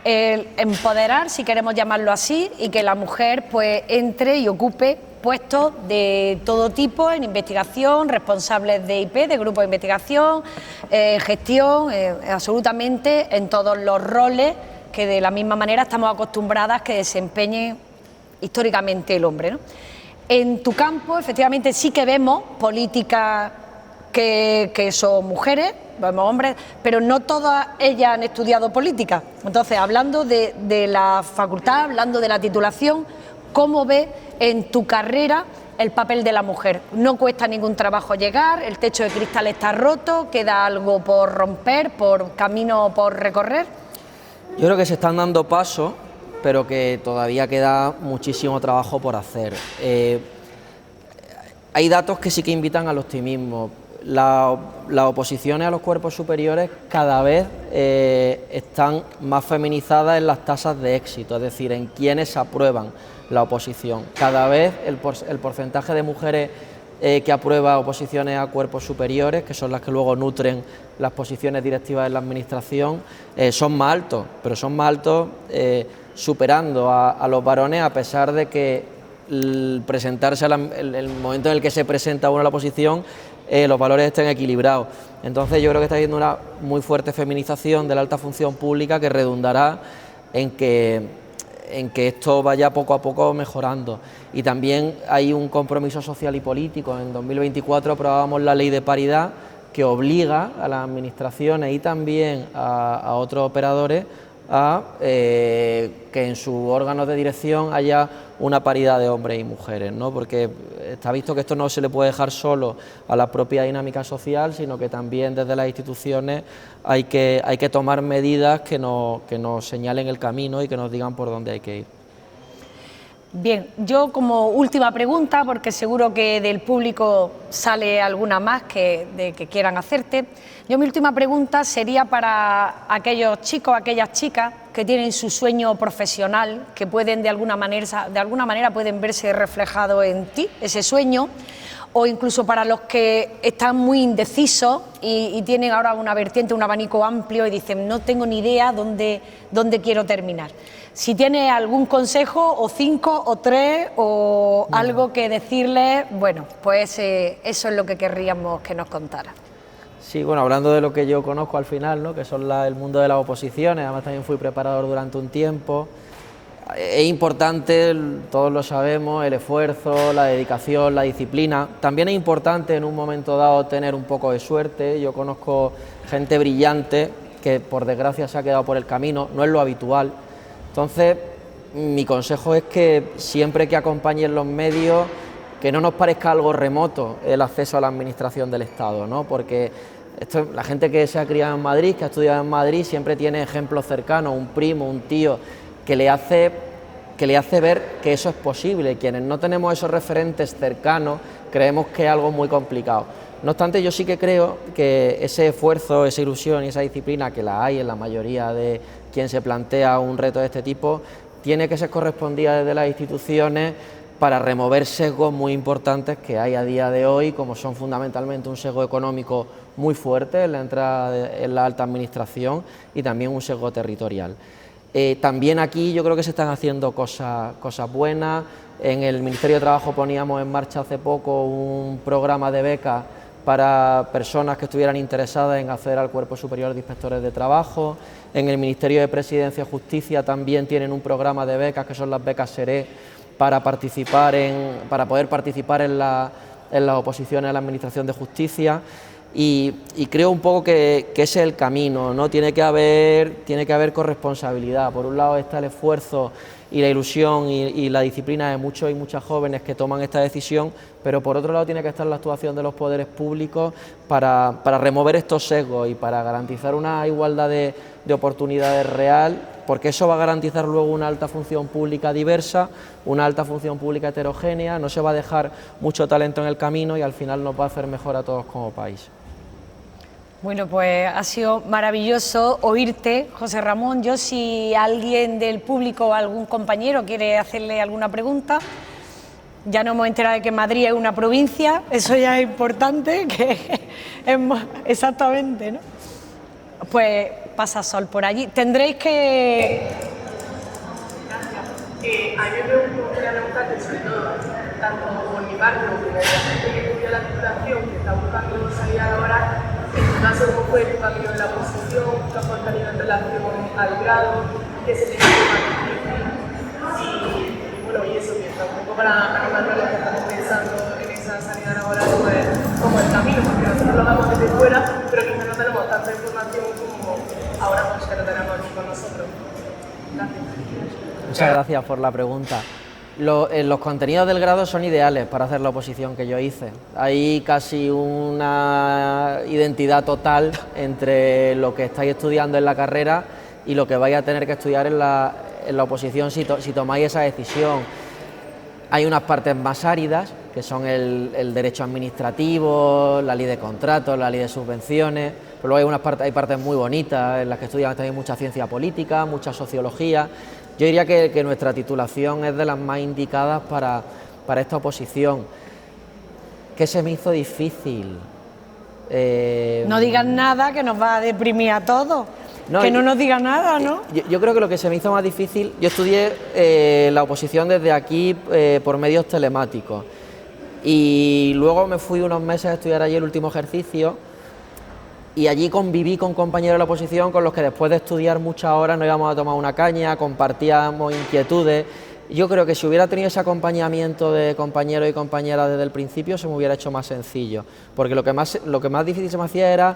empoderar, si queremos llamarlo así, y que la mujer pues entre y ocupe puestos de todo tipo en investigación, responsables de IP, de grupos de investigación, gestión, absolutamente en todos los roles que de la misma manera estamos acostumbradas que desempeñe históricamente el hombre, ¿no? En tu campo, efectivamente, sí que vemos políticas que son mujeres, vemos hombres, pero no todas ellas han estudiado política. Entonces, hablando de la facultad, hablando de la titulación, ¿cómo ves en tu carrera el papel de la mujer? ¿No cuesta ningún trabajo llegar? ¿El techo de cristal está roto? ¿Queda algo por romper, por camino por recorrer? Yo creo que se están dando pasos, pero que todavía queda muchísimo trabajo por hacer. Hay datos que sí que invitan al optimismo. Las oposiciones a los cuerpos superiores cada vez están más feminizadas en las tasas de éxito, es decir, en quienes aprueban la oposición. Cada vez el porcentaje de mujeres que aprueba oposiciones a cuerpos superiores, que son las que luego nutren las posiciones directivas en la administración, son más altos, pero son más altos superando a los varones, a pesar de que presentarse el momento en el que se presenta uno a la oposición, los valores estén equilibrados. Entonces yo creo que está habiendo una muy fuerte feminización de la alta función pública que redundará en que esto vaya poco a poco mejorando. Y también hay un compromiso social y político. En 2024 aprobábamos la ley de paridad, que obliga a las administraciones y también a otros operadores a que en sus órganos de dirección haya una paridad de hombres y mujeres, ¿no? Porque está visto que esto no se le puede dejar solo a la propia dinámica social, sino que también desde las instituciones hay que tomar medidas que nos señalen el camino y que nos digan por dónde hay que ir. Bien, yo como última pregunta, porque seguro que del público sale alguna más que quieran hacerte, yo mi última pregunta sería para aquellos chicos, aquellas chicas que tienen su sueño profesional, que pueden de alguna manera pueden verse reflejado en ti, ese sueño, o incluso para los que están muy indecisos y tienen ahora una vertiente, un abanico amplio y dicen no tengo ni idea dónde quiero terminar. Si tiene algún consejo, o 5 o 3, o algo que decirles, bueno, pues eso es lo que querríamos que nos contara. Sí, bueno, hablando de lo que yo conozco al final, ¿no? Que son el mundo de las oposiciones, además también fui preparador durante un tiempo. Es importante, todos lo sabemos, el esfuerzo, la dedicación, la disciplina. También es importante en un momento dado tener un poco de suerte. Yo conozco gente brillante que por desgracia se ha quedado por el camino, no es lo habitual. Entonces, mi consejo es que siempre que acompañen los medios, que no nos parezca algo remoto el acceso a la administración del Estado, ¿no? Porque la gente que se ha criado en Madrid, que ha estudiado en Madrid, siempre tiene ejemplos cercanos, un primo, un tío, que le hace ver que eso es posible. Quienes no tenemos esos referentes cercanos, creemos que es algo muy complicado. No obstante, yo sí que creo que ese esfuerzo, esa ilusión y esa disciplina, que la hay en la mayoría de quien se plantea un reto de este tipo, tiene que ser correspondida desde las instituciones para remover sesgos muy importantes que hay a día de hoy, como son fundamentalmente un sesgo económico muy fuerte en la entrada en la alta administración y también un sesgo territorial. También aquí yo creo que se están haciendo cosas buenas. En el Ministerio de Trabajo poníamos en marcha hace poco un programa de becas para personas que estuvieran interesadas en acceder al Cuerpo Superior de Inspectores de Trabajo. En el Ministerio de Presidencia y Justicia también tienen un programa de becas que son las becas SERE para poder participar en las oposiciones a la Administración de Justicia. Y creo un poco que ese es el camino, ¿no? Tiene que haber corresponsabilidad. Por un lado está el esfuerzo y la ilusión y la disciplina de muchos y muchas jóvenes que toman esta decisión, pero por otro lado tiene que estar la actuación de los poderes públicos para remover estos sesgos y para garantizar una igualdad de oportunidades real, porque eso va a garantizar luego una alta función pública diversa, una alta función pública heterogénea, no se va a dejar mucho talento en el camino y al final nos va a hacer mejor a todos como país. Bueno, pues ha sido maravilloso oírte, José Ramón. Yo, si alguien del público o algún compañero quiere hacerle alguna pregunta, ya nos hemos enterado de que Madrid es una provincia, eso ya es importante, que es exactamente, ¿no? Pues pasa Sol por allí. Tendréis que... A mí me gustaría preguntarte, sobre todo, tanto por mi parte como por la gente que estudia la titulación, que está buscando salida laboral, en tu caso, ¿cómo fue tu camino en la oposición? ¿Qué has tenido en relación al grado? ¿Qué se te hizo más difícil? Y bueno, y eso, que tampoco para animar a los que estamos pensando en esa salida laboral, pues, como el camino, porque nosotros lo damos desde fuera, pero quizás no tenemos tanta información como ahora pues, que lo tenemos aquí con nosotros. Gracias. Muchas gracias por la pregunta. Los contenidos del grado son ideales para hacer la oposición que yo hice. Hay casi una identidad total entre lo que estáis estudiando en la carrera y lo que vais a tener que estudiar en la oposición si tomáis esa decisión. Hay unas partes más áridas, que son el derecho administrativo, la ley de contratos, la ley de subvenciones, pero luego hay partes muy bonitas en las que estudian también mucha ciencia política, mucha sociología. Yo diría que nuestra titulación es de las más indicadas para esta oposición. ¿Qué se me hizo difícil? No digas nada, que nos va a deprimir a todos. Que no nos diga nada, ¿no? Yo creo que lo que se me hizo más difícil, yo estudié la oposición desde aquí por medios telemáticos y luego me fui unos meses a estudiar allí el último ejercicio y allí conviví con compañeros de la oposición con los que después de estudiar muchas horas nos íbamos a tomar una caña, compartíamos inquietudes yo creo que si hubiera tenido ese acompañamiento de compañeros y compañeras desde el principio se me hubiera hecho más sencillo, porque lo que más difícil se me hacía era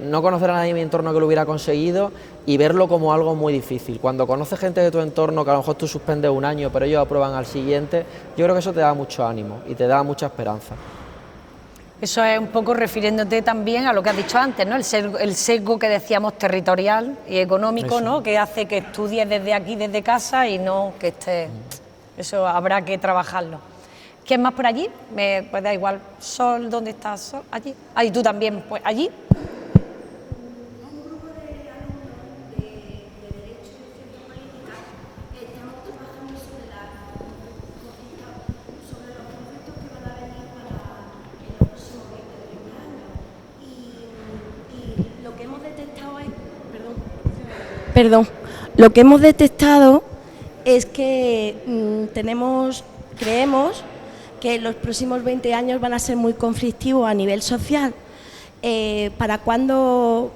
no conocer a nadie en mi entorno que lo hubiera conseguido y verlo como algo muy difícil. Cuando conoces gente de tu entorno que a lo mejor tú suspendes un año pero ellos aprueban al siguiente, yo creo que eso te da mucho ánimo y te da mucha esperanza. Eso es un poco refiriéndote también a lo que has dicho antes, ¿no? El sesgo que decíamos territorial y económico, ¿no? Que hace que estudies desde aquí, desde casa y no que estés... Eso habrá que trabajarlo. ¿Quién más por allí? Pues da igual. Sol, ¿dónde estás? Sol, allí. Ah, y tú también, pues allí. Lo que hemos detectado es que creemos que los próximos 20 años van a ser muy conflictivos a nivel social. ¿Para cuándo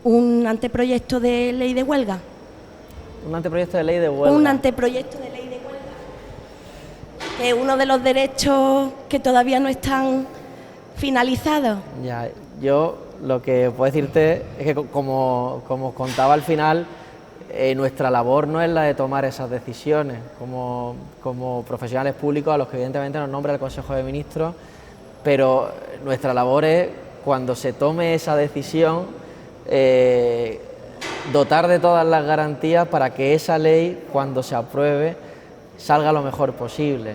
un anteproyecto de ley de huelga? Un anteproyecto de ley de huelga. Un anteproyecto de ley de huelga. Que uno de los derechos que todavía no están finalizados. Ya, yo lo que puedo decirte es que, como os contaba al final, nuestra labor no es la de tomar esas decisiones. Como profesionales públicos, a los que evidentemente nos nombra el Consejo de Ministros, pero nuestra labor es, cuando se tome esa decisión, dotar de todas las garantías para que esa ley, cuando se apruebe, salga lo mejor posible.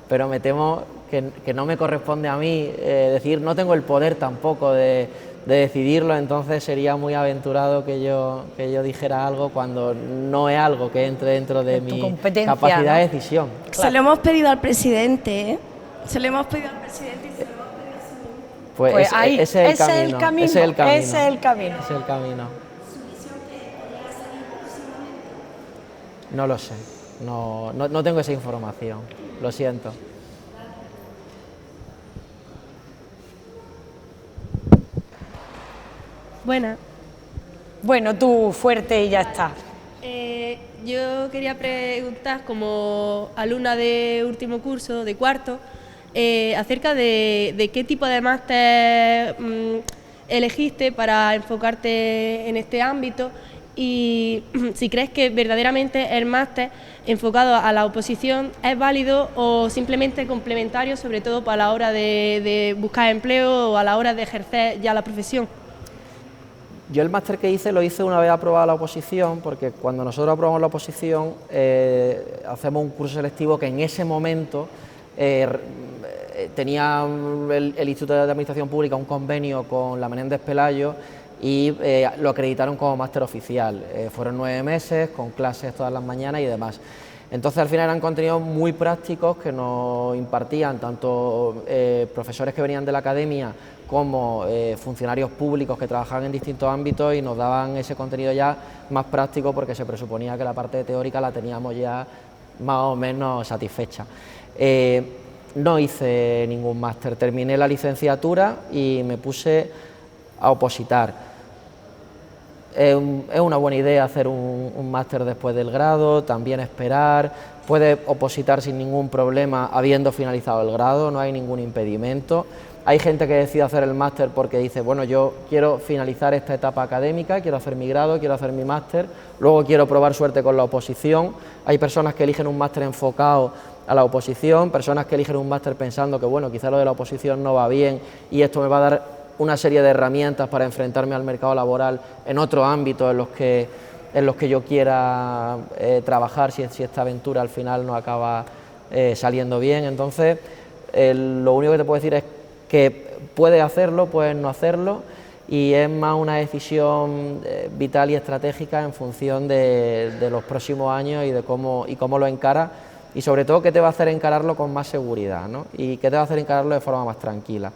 Pero me temo que no me corresponde a mí decir, no tengo el poder tampoco de decidirlo, entonces sería muy aventurado que yo dijera algo cuando no es algo que entre dentro de mi capacidad de decisión. Claro. Se lo hemos pedido al presidente, ¿eh? Se lo hemos pedido al presidente y se lo hemos pedido a su ministro. Pues ahí, ese es el camino. Ese es el camino. Ese es el camino. ¿Su visión que podría salir próximamente? No lo sé, no tengo esa información, lo siento. Buenas. Bueno, tú fuerte y ya está. Yo quería preguntar, como alumna de último curso, de cuarto, acerca de qué tipo de máster elegiste para enfocarte en este ámbito y si crees que verdaderamente el máster enfocado a la oposición es válido o simplemente complementario, sobre todo para la hora de buscar empleo o a la hora de ejercer ya la profesión. Yo el máster que hice lo hice una vez aprobada la oposición, porque cuando nosotros aprobamos la oposición hacemos un curso selectivo que en ese momento tenía el Instituto de Administración Pública un convenio con la Menéndez Pelayo y lo acreditaron como máster oficial. Fueron 9 meses, con clases todas las mañanas y demás. Entonces al final eran contenidos muy prácticos que nos impartían tanto profesores que venían de la academia como funcionarios públicos que trabajaban en distintos ámbitos y nos daban ese contenido ya más práctico porque se presuponía que la parte teórica la teníamos ya más o menos satisfecha. No hice ningún máster, terminé la licenciatura y me puse a opositar. Es una buena idea hacer un máster después del grado, también esperar, puede opositar sin ningún problema habiendo finalizado el grado, no hay ningún impedimento. Hay gente que decide hacer el máster porque dice, bueno, yo quiero finalizar esta etapa académica, quiero hacer mi grado, quiero hacer mi máster, luego quiero probar suerte con la oposición. Hay personas que eligen un máster enfocado a la oposición, personas que eligen un máster pensando que, bueno, quizá lo de la oposición no va bien y esto me va a dar una serie de herramientas para enfrentarme al mercado laboral en otros ámbitos en los que yo quiera trabajar si esta aventura al final no acaba saliendo bien. Entonces, lo único que te puedo decir es que puedes hacerlo, puedes no hacerlo y es más una decisión vital y estratégica en función de los próximos años y de cómo lo encaras y sobre todo qué te va a hacer encararlo con más seguridad, ¿no? Y qué te va a hacer encararlo de forma más tranquila.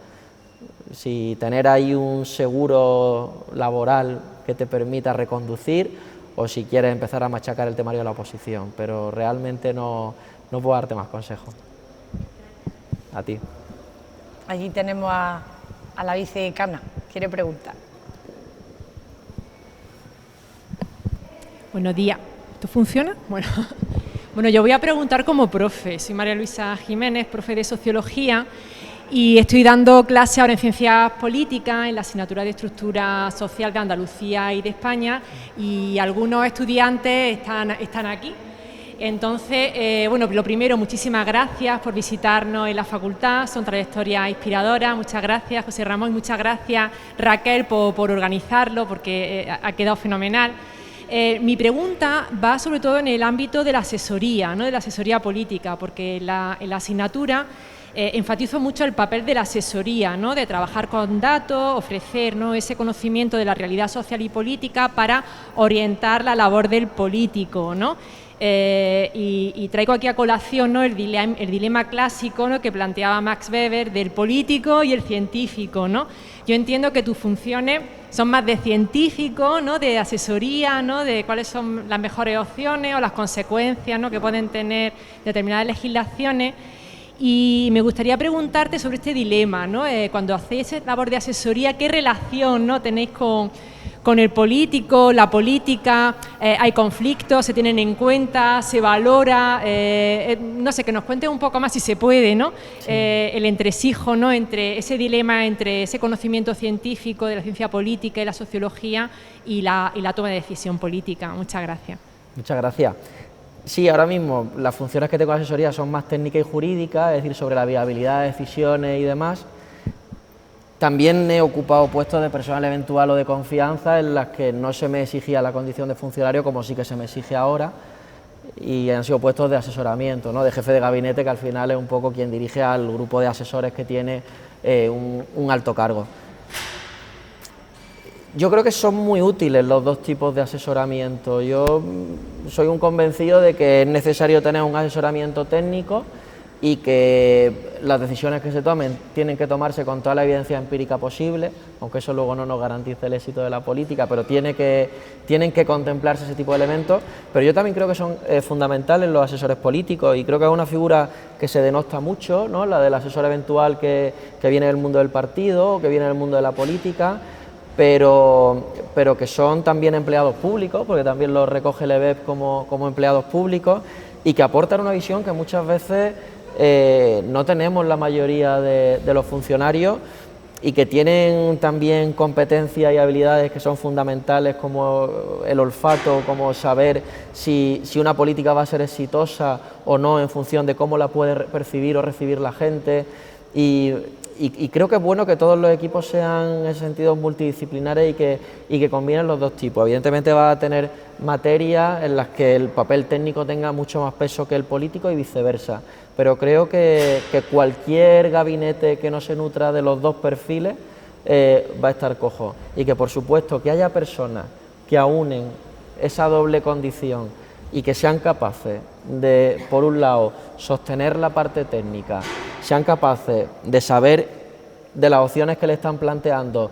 Si tener ahí un seguro laboral que te permita reconducir o si quieres empezar a machacar el temario de la oposición, pero realmente no puedo darte más consejos. A ti. Allí tenemos a la vicedecana, quiere preguntar. Buenos días. ¿Esto funciona? Bueno, Bueno, yo voy a preguntar como profe. Soy María Luisa Jiménez, profe de Sociología, y estoy dando clase ahora en Ciencias Políticas, en la asignatura de Estructura Social de Andalucía y de España, y algunos estudiantes están aquí. Entonces, bueno, lo primero, muchísimas gracias por visitarnos en la facultad, son trayectorias inspiradoras. Muchas gracias, José Ramón, y muchas gracias, Raquel, por organizarlo, porque ha quedado fenomenal. Mi pregunta va sobre todo en el ámbito de la asesoría, ¿no? De la asesoría política, porque en la asignatura enfatizo mucho el papel de la asesoría, ¿no? De trabajar con datos, ofrecer, ¿no? Ese conocimiento de la realidad social y política para orientar la labor del político, ¿no? Y traigo aquí a colación, ¿no? el dilema clásico, ¿no? Que planteaba Max Weber del político y el científico, ¿no? Yo entiendo que tus funciones son más de científico, ¿no? De asesoría, ¿no? De cuáles son las mejores opciones o las consecuencias, ¿no? Que pueden tener determinadas legislaciones. Y me gustaría preguntarte sobre este dilema, ¿no? Cuando hacéis labor de asesoría, ¿qué relación, ¿no? tenéis con el político, la política? ¿Hay conflictos? ¿Se tienen en cuenta? ¿Se valora? No sé, que nos cuente un poco más, si se puede, ¿no? Sí. El entresijo, ¿no? Entre ese dilema, entre ese conocimiento científico de la ciencia política y la sociología y la toma de decisión política. Muchas gracias. Muchas gracias. Sí, ahora mismo las funciones que tengo de asesoría son más técnicas y jurídicas, es decir, sobre la viabilidad de decisiones y demás. También he ocupado puestos de personal eventual o de confianza en las que no se me exigía la condición de funcionario, como sí que se me exige ahora, y han sido puestos de asesoramiento, ¿no? De jefe de gabinete, que al final es un poco quien dirige al grupo de asesores que tiene un alto cargo. Yo creo que son muy útiles los dos tipos de asesoramiento. Yo soy un convencido de que es necesario tener un asesoramiento técnico y que las decisiones que se tomen tienen que tomarse con toda la evidencia empírica posible, aunque eso luego no nos garantice el éxito de la política, pero tienen que contemplarse ese tipo de elementos. Pero yo también creo que son fundamentales los asesores políticos, y creo que es una figura que se denota mucho, ¿no? La del asesor eventual que viene del mundo del partido o que viene del mundo de la política, pero que son también empleados públicos, porque también los recoge el EBEP como empleados públicos, y que aportan una visión que muchas veces no tenemos la mayoría de los funcionarios, y que tienen también competencias y habilidades que son fundamentales, como el olfato, como saber si una política va a ser exitosa o no en función de cómo la puede percibir o recibir la gente. Y creo que es bueno que todos los equipos sean en ese sentido multidisciplinares y que combinen los dos tipos. Evidentemente va a tener materias en las que el papel técnico tenga mucho más peso que el político y viceversa, pero creo que cualquier gabinete que no se nutra de los dos perfiles va a estar cojo, y que por supuesto que haya personas que aúnen esa doble condición y que sean capaces de, por un lado, sostener la parte técnica, sean capaces de saber de las opciones que le están planteando,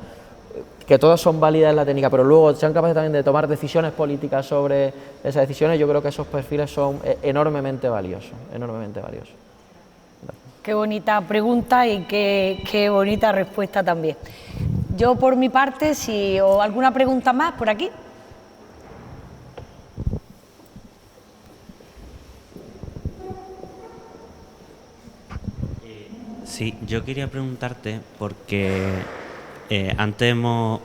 que todas son válidas en la técnica, pero luego sean capaces también de tomar decisiones políticas sobre esas decisiones. Yo creo que esos perfiles son enormemente valiosos, enormemente valiosos. Gracias. Qué bonita pregunta y qué bonita respuesta también. Yo, por mi parte, o alguna pregunta más por aquí. Sí, yo quería preguntarte porque antes hemos...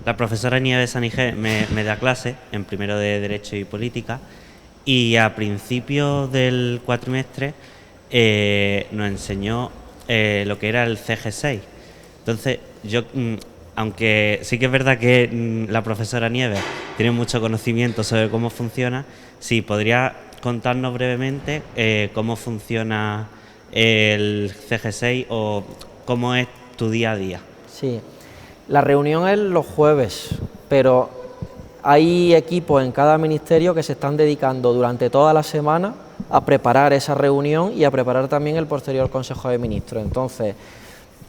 la profesora Nieves Sanigé me da clase en primero de Derecho y Política, y a principios del cuatrimestre nos enseñó lo que era el CG6. Entonces, yo, aunque sí que es verdad que la profesora Nieves tiene mucho conocimiento sobre cómo funciona, sí, podría contarnos brevemente cómo funciona el CG6 o cómo es tu día a día. Sí, la reunión es los jueves, pero hay equipos en cada ministerio que se están dedicando durante toda la semana a preparar esa reunión y a preparar también el posterior Consejo de Ministros. Entonces,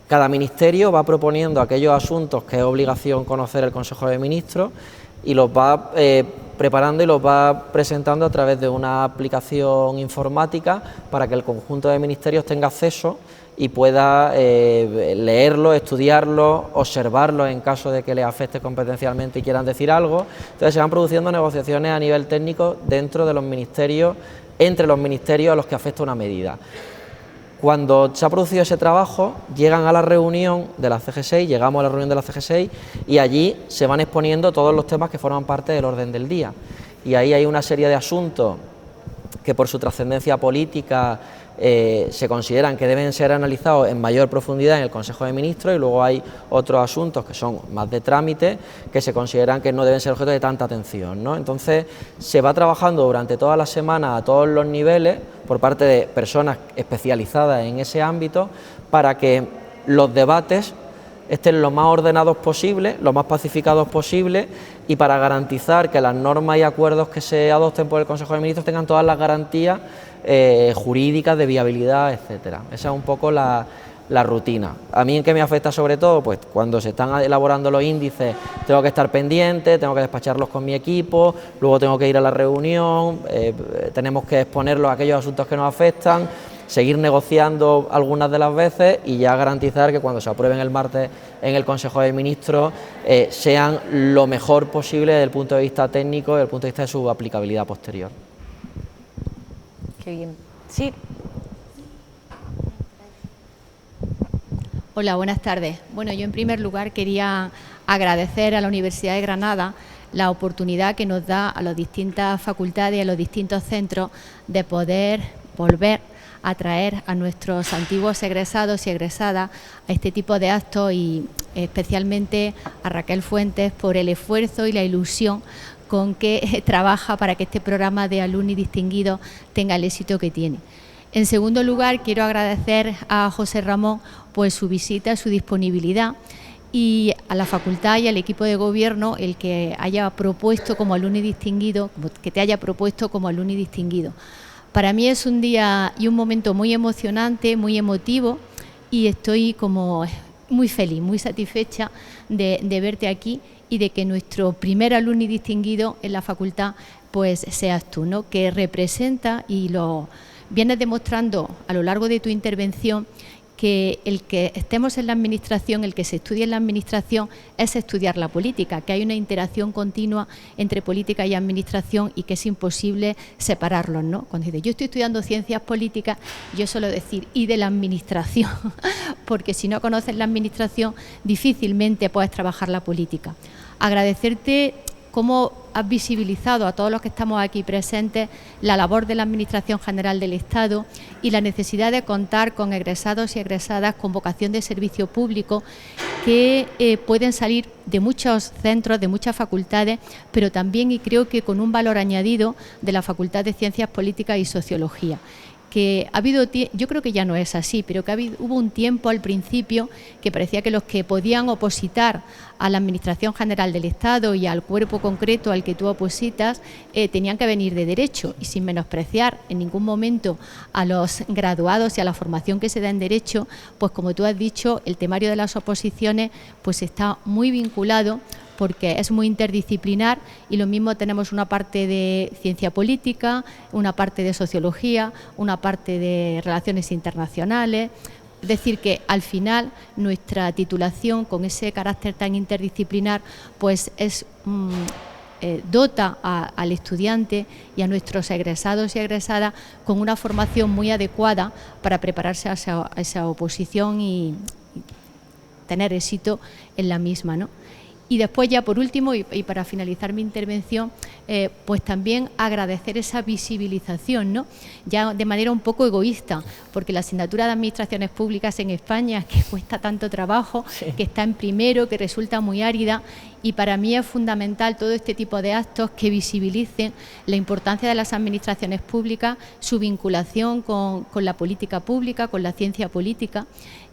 cada ministerio va proponiendo aquellos asuntos que es obligación conocer el Consejo de Ministros y los va preparando y los va presentando a través de una aplicación informática para que el conjunto de ministerios tenga acceso y pueda leerlo, estudiarlo, observarlo en caso de que les afecte competencialmente y quieran decir algo. Entonces se van produciendo negociaciones a nivel técnico dentro de los ministerios, entre los ministerios a los que afecta una medida. Cuando se ha producido ese trabajo, llegan a la reunión de la CG6, llegamos a la reunión de la CG6 y allí se van exponiendo todos los temas que forman parte del orden del día. Y ahí hay una serie de asuntos que por su trascendencia política se consideran que deben ser analizados en mayor profundidad en el Consejo de Ministros, y luego hay otros asuntos que son más de trámite que se consideran que no deben ser objeto de tanta atención, ¿no? Entonces se va trabajando durante toda la semana a todos los niveles por parte de personas especializadas en ese ámbito para que los debates estén lo más ordenados posible, lo más pacificados posible, y para garantizar que las normas y acuerdos que se adopten por el Consejo de Ministros tengan todas las garantías jurídicas, de viabilidad, etcétera. Esa es un poco la rutina. ¿A mí en qué me afecta sobre todo? Pues cuando se están elaborando los índices tengo que estar pendiente, tengo que despacharlos con mi equipo, luego tengo que ir a la reunión, tenemos que exponerlos a aquellos asuntos que nos afectan, seguir negociando algunas de las veces y ya garantizar que cuando se aprueben el martes en el Consejo de Ministros sean lo mejor posible desde el punto de vista técnico y desde el punto de vista de su aplicabilidad posterior. Qué bien. Sí. Hola, buenas tardes. Bueno, yo en primer lugar quería agradecer a la Universidad de Granada la oportunidad que nos da a las distintas facultades y a los distintos centros de poder volver a traer a nuestros antiguos egresados y egresadas a este tipo de actos, y especialmente a Raquel Fuentes por el esfuerzo y la ilusión con que trabaja para que este programa de alumni distinguidos tenga el éxito que tiene. En segundo lugar, quiero agradecer a José Ramón pues su visita, su disponibilidad, y a la facultad y al equipo de gobierno el que haya propuesto como alumni distinguido, que te haya propuesto como alumni distinguido. Para mí es un día y un momento muy emocionante, muy emotivo, y estoy como muy feliz, muy satisfecha de verte aquí y de que nuestro primer alumni distinguido en la facultad pues seas tú, ¿no? Que representa, y lo vienes demostrando a lo largo de tu intervención, que el que estemos en la administración, el que se estudie en la administración es estudiar la política, que hay una interacción continua entre política y administración y que es imposible separarlos, ¿no? Cuando dices, yo estoy estudiando ciencias políticas, yo suelo decir, y de la administración, porque si no conoces la administración difícilmente puedes trabajar la política. Agradecerte cómo has visibilizado a todos los que estamos aquí presentes la labor de la Administración General del Estado y la necesidad de contar con egresados y egresadas con vocación de servicio público que pueden salir de muchos centros, de muchas facultades, pero también, y creo que con un valor añadido, de la Facultad de Ciencias Políticas y Sociología. Que ha habido, yo creo que ya no es así, pero que hubo un tiempo al principio que parecía que los que podían opositar a la Administración General del Estado y al cuerpo concreto al que tú opositas tenían que venir de Derecho, y sin menospreciar en ningún momento a los graduados y a la formación que se da en Derecho, pues como tú has dicho, el temario de las oposiciones pues está muy vinculado, porque es muy interdisciplinar, y lo mismo tenemos una parte de ciencia política, una parte de sociología, una parte de relaciones internacionales. Es decir, que al final nuestra titulación, con ese carácter tan interdisciplinar, pues es dota al estudiante y a nuestros egresados y egresadas con una formación muy adecuada para prepararse a esa oposición y tener éxito en la misma, ¿no? Y después, ya por último, y para finalizar mi intervención, pues también agradecer esa visibilización, ¿no? Ya de manera un poco egoísta, porque la asignatura de Administraciones Públicas en España, que cuesta tanto trabajo, sí, que está en primero, que resulta muy árida, y para mí es fundamental todo este tipo de actos que visibilicen la importancia de las administraciones públicas, su vinculación con la política pública, con la ciencia política,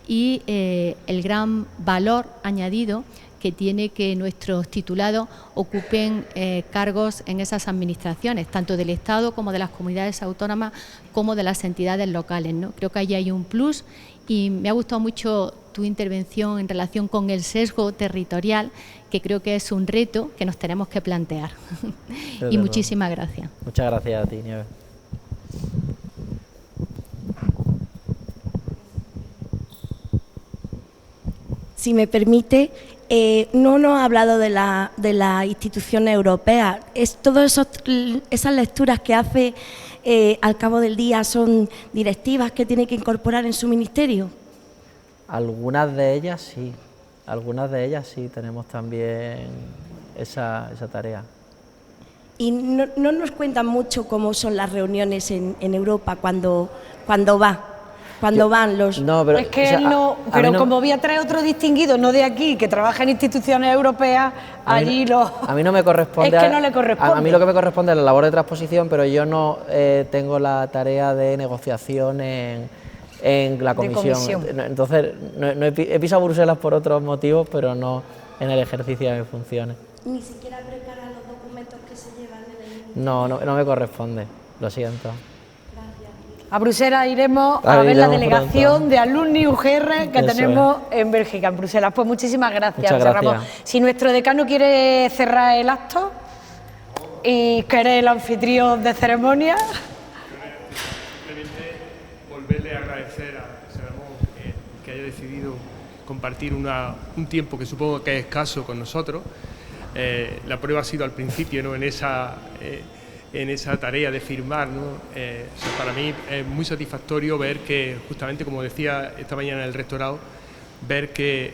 y el gran valor añadido que tiene que nuestros titulados ocupen cargos en esas administraciones, tanto del Estado como de las comunidades autónomas, como de las entidades locales, ¿no? Creo que ahí hay un plus, y me ha gustado mucho tu intervención en relación con el sesgo territorial, que creo que es un reto que nos tenemos que plantear. Y muchísimas gracias. Muchas gracias a ti, Nieves. si me permite, no nos ha hablado de las instituciones europeas. Todas esas lecturas que hace al cabo del día son directivas que tiene que incorporar en su ministerio. Algunas de ellas sí, tenemos también esa tarea. Y no nos cuentan mucho cómo son las reuniones en Europa cuando van los... No, pero, es que él no, pero como voy a traer otro distinguido, no de aquí, que trabaja en instituciones europeas, allí a mí no me corresponde. Es que no le corresponde. A mí lo que me corresponde es la labor de transposición, pero yo no tengo la tarea de negociación en la comisión. Entonces, he pisado Bruselas por otros motivos, pero no en el ejercicio de mis funciones. Ni siquiera prepara los documentos que se llevan en el... No me corresponde, lo siento. A Bruselas iremos a ver la delegación pronto de Alumni UGR que tenemos en Bélgica, en Bruselas. Pues muchísimas gracias, José Ramón. Si nuestro decano quiere cerrar el acto y que eres el anfitrión de ceremonia. Simplemente volverle a agradecer a José Ramón que haya decidido compartir un tiempo que supongo que es escaso con nosotros. La prueba ha sido al principio, ¿no? En esa tarea de firmar, ¿no? Para mí es muy satisfactorio ver que, justamente como decía esta mañana en el rectorado, ver que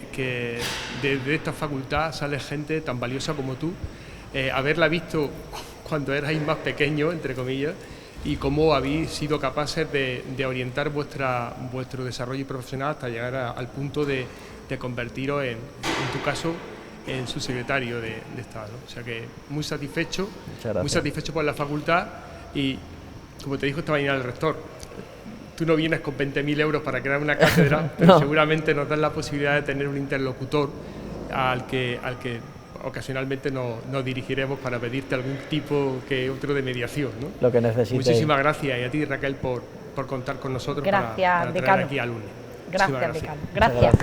de esta facultad sale gente tan valiosa como tú, haberla visto cuando erais más pequeños, entre comillas, y cómo habéis sido capaces de orientar vuestro desarrollo profesional hasta llegar al punto de convertiros, en tu caso, en su secretario de Estado, ¿no? O sea que muy satisfecho por la facultad y, como te dijo esta mañana el rector, tú no vienes con 20.000 euros para crear una cátedra, pero seguramente nos das la posibilidad de tener un interlocutor al que ocasionalmente nos dirigiremos para pedirte algún tipo que otro de mediación, ¿no? Lo que necesites. Muchísimas gracias, y a ti, Raquel, por contar con nosotros para traer aquí a Alumni. Gracias, decano. Gracias.